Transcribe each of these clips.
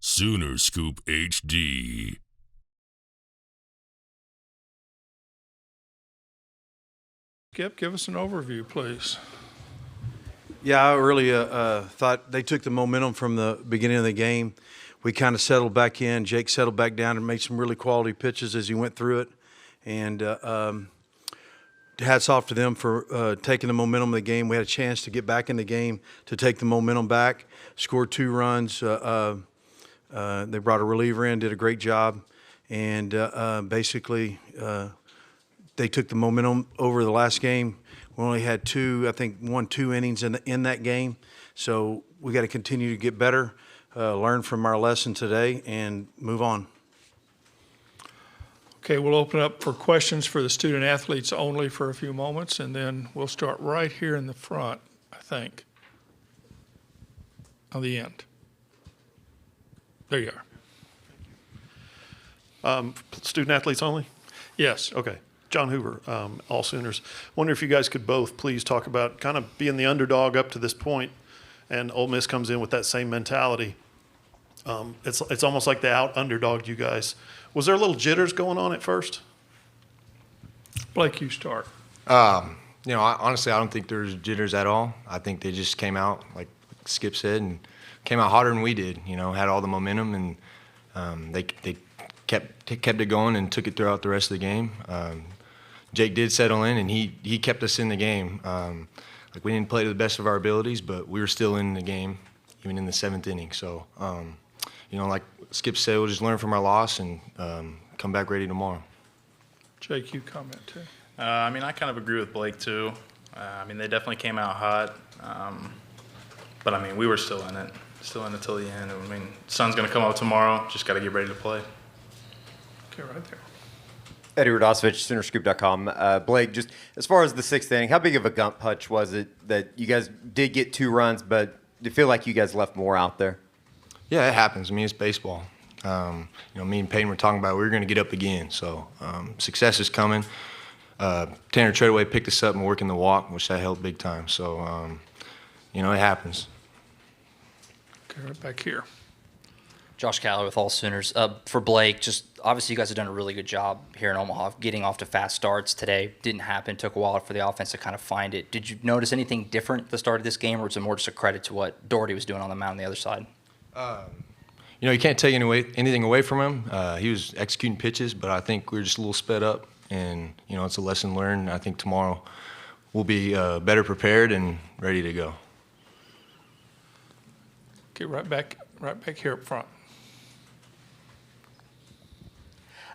Sooner Scoop HD. Skip, give us an overview, please. Yeah, I really thought they took the momentum from the beginning of the game. We kind of settled back in. Jake settled back down and made some really quality pitches as he went through it. And hats off to them for taking the momentum of the game. We had a chance to get back in the game to take the momentum back, scored 2 runs. They brought a reliever in, did a great job. And basically they took the momentum over the last game. We only had 2 innings in that game. So we got to continue to get better, learn from our lesson today, and move on. Okay, we'll open up for questions for the student athletes only for a few moments, and then we'll start right here in the front, I think, on the end. There you are. Student athletes only? Yes. Okay. John Hoover, All Sooners. Wonder if you guys could both please talk about kind of being the underdog up to this point, and Ole Miss comes in with that same mentality. It's almost like they out-underdogged you guys. Was there a little jitters going on at first? Blake, you start. Honestly, I don't think there was jitters at all. I think they just came out, like Skip said, and came out harder than we did. Had all the momentum, and they kept it going and took it throughout the rest of the game. Jake did settle in, and he kept us in the game. We didn't play to the best of our abilities, but we were still in the game, even in the 7th inning. So, like Skip said, we'll just learn from our loss and come back ready tomorrow. Jake, you comment too. I kind of agree with Blake too. They definitely came out hot, but we were still in it till the end. Sun's going to come out tomorrow. Just got to get ready to play. Okay, right there. Eddie Radosevich, Soonerscoop.com. Blake, just as far as the 6th inning, how big of a gut punch was it that you guys did get 2 runs, but do you feel like you guys left more out there? Yeah, it happens. It's baseball. Me and Peyton were talking about we were going to get up again. So success is coming. Tanner Treadaway picked us up and working the walk, which that helped big time. So, it happens. Okay, right back here. Josh Caller with All Sooners. For Blake, just obviously you guys have done a really good job here in Omaha getting off to fast starts today. Didn't happen. Took a while for the offense to kind of find it. Did you notice anything different at the start of this game, or was it more just a credit to what Doherty was doing on the mound on the other side? You can't take anything away from him. He was executing pitches, but I think we were just a little sped up, and it's a lesson learned. I think tomorrow we'll be better prepared and ready to go. Okay, right back here up front.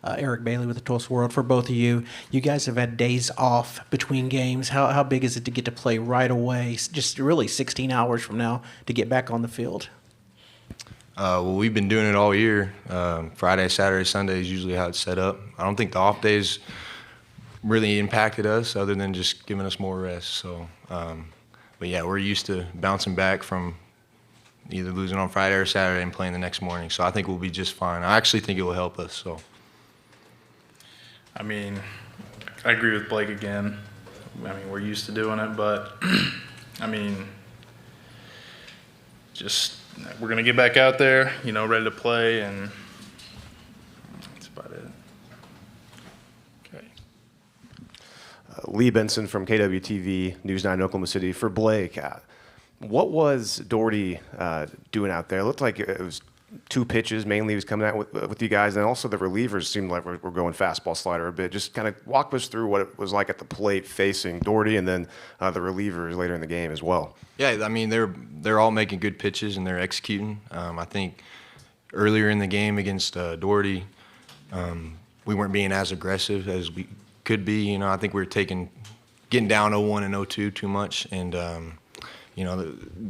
Eric Bailey with the Tulsa World. For both of you, you guys have had days off between games. How big is it to get to play right away, just really 16 hours from now, to get back on the field? Well, we've been doing it all year. Friday, Saturday, Sunday is usually how it's set up. I don't think the off days really impacted us other than just giving us more rest. So, but yeah, we're used to bouncing back from either losing on Friday or Saturday and playing the next morning. So I think we'll be just fine. I actually think it will help us. So. I agree with Blake again. We're used to doing it, but we're going to get back out there, ready to play, and that's about it. Okay. Lee Benson from KWTV News 9 Oklahoma City. For Blake, what was Doherty doing out there? It looked like it was 2 pitches mainly he was coming out with you guys, and also the relievers seemed like we're going fastball slider a bit. Just kind of walk us through what it was like at the plate facing Doherty, and then the relievers later in the game as well. Yeah, they're all making good pitches and they're executing. I think earlier in the game against Doherty, we weren't being as aggressive as we could be. I think we were getting down 0-1 and 0-2 too much, and the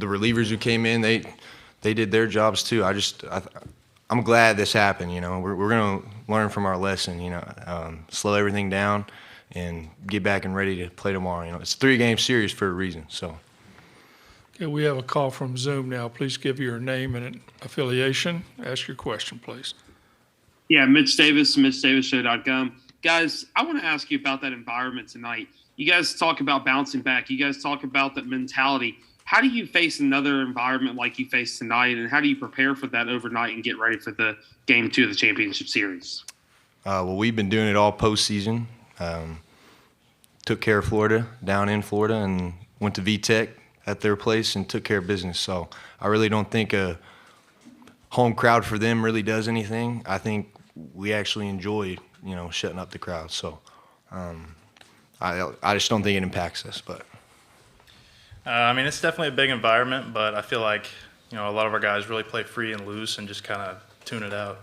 relievers who came in, they did their jobs too. I'm glad this happened. We're going to learn from our lesson. Slow everything down and get back and ready to play tomorrow. It's a 3-game series for a reason. So. Okay, we have a call from Zoom now. Please give your name and affiliation. Ask your question, please. Yeah, Mitch Davis, MitchDavisShow.com. Guys, I want to ask you about that environment tonight. You guys talk about bouncing back. You guys talk about that mentality. How do you face another environment like you faced tonight, and how do you prepare for that overnight and get ready for the game 2 of the championship series? Well, we've been doing it all postseason. Took care of Florida, down in Florida, and went to VTech at their place and took care of business. So I really don't think a home crowd for them really does anything. I think we actually enjoy, shutting up the crowd. So I just don't think it impacts us. But it's definitely a big environment, but I feel like a lot of our guys really play free and loose and just kind of tune it out.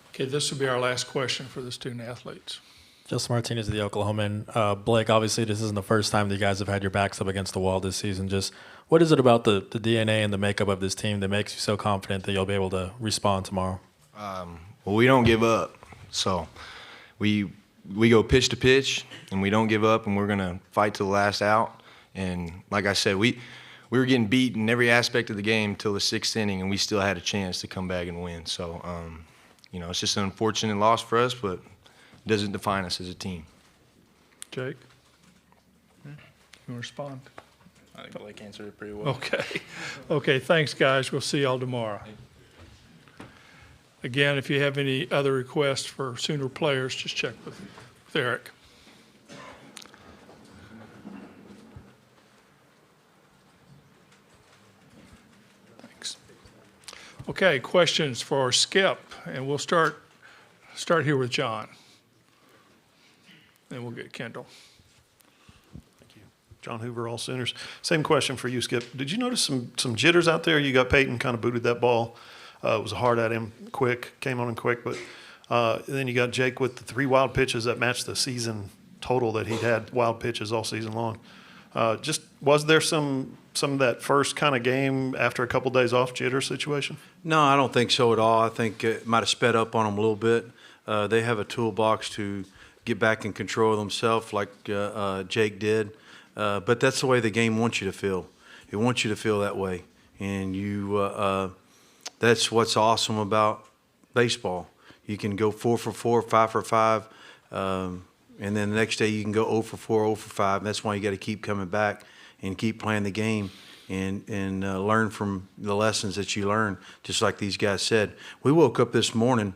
Okay, this will be our last question for the student athletes. Justin Martinez, the Oklahoman. Blake, obviously this isn't the first time that you guys have had your backs up against the wall this season. Just what is it about the DNA and the makeup of this team that makes you so confident that you'll be able to respond tomorrow? Well, we don't give up. So we go pitch to pitch, and we don't give up, and we're going to fight to the last out. And like I said, we were getting beat in every aspect of the game till the 6th inning, and we still had a chance to come back and win. So, it's just an unfortunate loss for us, but it doesn't define us as a team. Jake? You want to respond? I think Blake answered it pretty well. Okay. Okay, thanks, guys. We'll see y'all tomorrow. Again, if you have any other requests for Sooner players, just check with Eric. Thanks. Okay, questions for Skip, and we'll start here with John. Then we'll get Kendall. Thank you. John Hoover, all Sooners. Same question for you, Skip. Did you notice some jitters out there? You got Peyton kind of booted that ball. It was hard at him, came on him quick. But then you got Jake with the 3 wild pitches that matched the season total that he'd had wild pitches all season long. Just was there some of that first kind of game after a couple days off jitter situation? No, I don't think so at all. I think it might have sped up on them a little bit. They have a toolbox to get back in control of themselves like Jake did. But that's the way the game wants you to feel. It wants you to feel that way. And that's what's awesome about baseball. You can go 4 for 4, 5 for 5, and then the next day you can go 0 for 4, 0 for 5. That's why you got to keep coming back and keep playing the game and learn from the lessons that you learn, just like these guys said. We woke up this morning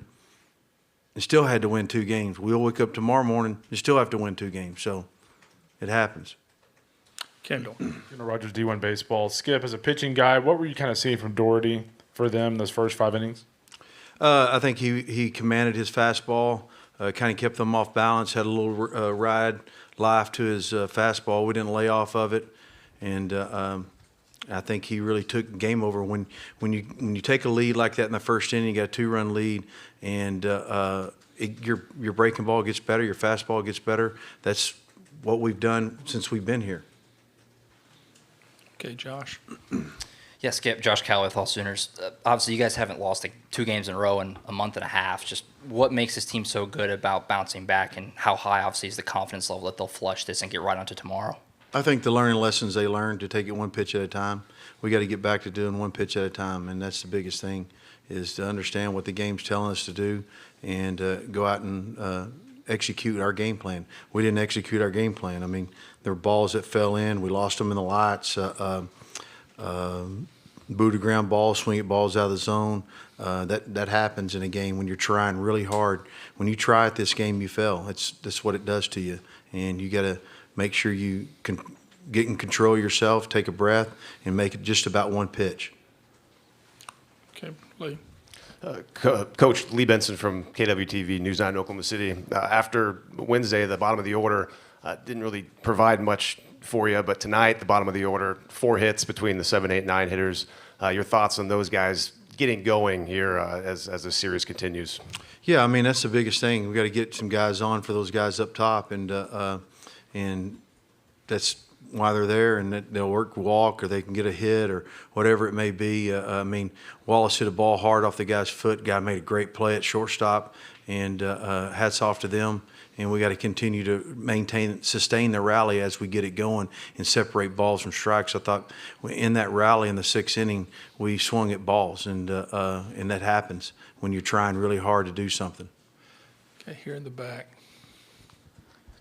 and still had to win 2 games. We'll wake up tomorrow morning and still have to win 2 games. So it happens. Kendall. Rogers, D1 Baseball. Skip, as a pitching guy, what were you kind of seeing from Doherty for them those first 5 innings? I think he commanded his fastball, kind of kept them off balance, had a little ride life to his fastball. We didn't lay off of it. And I think he really took the game over. When you take a lead like that in the first inning, you got a 2-run lead, and your breaking ball gets better, your fastball gets better. That's what we've done since we've been here. Okay, Josh. Yeah, Skip, Josh Calloway, All Sooners. Obviously, you guys haven't lost 2 games in a row in a month and a half. Just what makes this team so good about bouncing back, and how high, obviously, is the confidence level that they'll flush this and get right onto tomorrow? I think the learning lessons they learned to take it 1 pitch at a time. We got to get back to doing 1 pitch at a time, and that's the biggest thing, is to understand what the game's telling us to do and go out and execute our game plan. We didn't execute our game plan. I mean, there were balls that fell in. We lost them in the lights. Booted ground balls, swing at balls out of the zone. That happens in a game when you're trying really hard. When you try at this game, you fail. That's what it does to you, and you got to make sure you can get in control of yourself, take a breath, and make it just about 1 pitch. Okay, Lee. Coach Lee Benson from KWTV News 9 Oklahoma City. After Wednesday, the bottom of the order didn't really provide much for you, but tonight, the bottom of the order, 4 hits between the 7, 8, 9 hitters. Your thoughts on those guys getting going here as the series continues? Yeah, I mean, that's the biggest thing. We got to get some guys on for those guys up top, and that's why they're there, and they'll walk, or they can get a hit, or whatever it may be. I mean, Wallace hit a ball hard off the guy's foot. Guy made a great play at shortstop, and hats off to them. And we got to continue to sustain the rally as we get it going and separate balls from strikes. I thought in that rally in the 6th inning, we swung at balls, and that happens when you're trying really hard to do something. Okay, here in the back.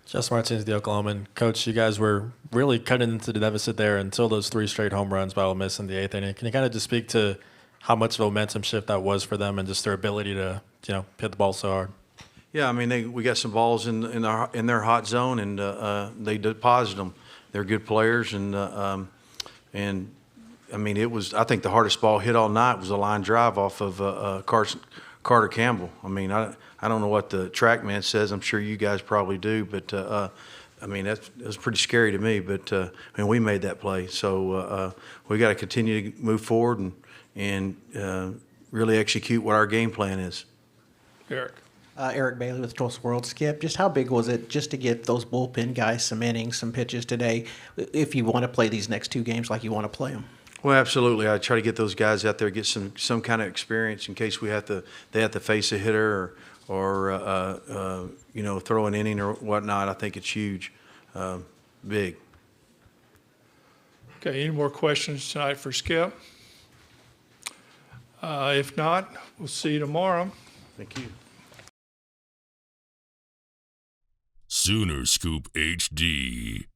Just Martinez, the Oklahoman. Coach, you guys were really cutting into the deficit there until those 3 straight home runs by Ole Miss in the 8th inning. Can you kind of just speak to how much of a momentum shift that was for them and just their ability to, hit the ball so hard? Yeah, I mean, we got some balls in their hot zone, and they deposited them. They're good players, and I mean, it was. I think the hardest ball hit all night was a line drive off of Carter Campbell. I mean, I don't know what the TrackMan says. I'm sure you guys probably do, but I mean, it was pretty scary to me. But I mean, we made that play, so we got to continue to move forward and really execute what our game plan is. Eric. Eric Bailey with Tulsa World. Skip, just how big was it just to get those bullpen guys some innings, some pitches today, if you want to play these next 2 games like you want to play them? Well, absolutely. I try to get those guys out there, get some kind of experience in case they have to face a hitter or throw an inning or whatnot. I think it's huge, big. Okay, any more questions tonight for Skip? If not, we'll see you tomorrow. Thank you. Sooner Scoop HD.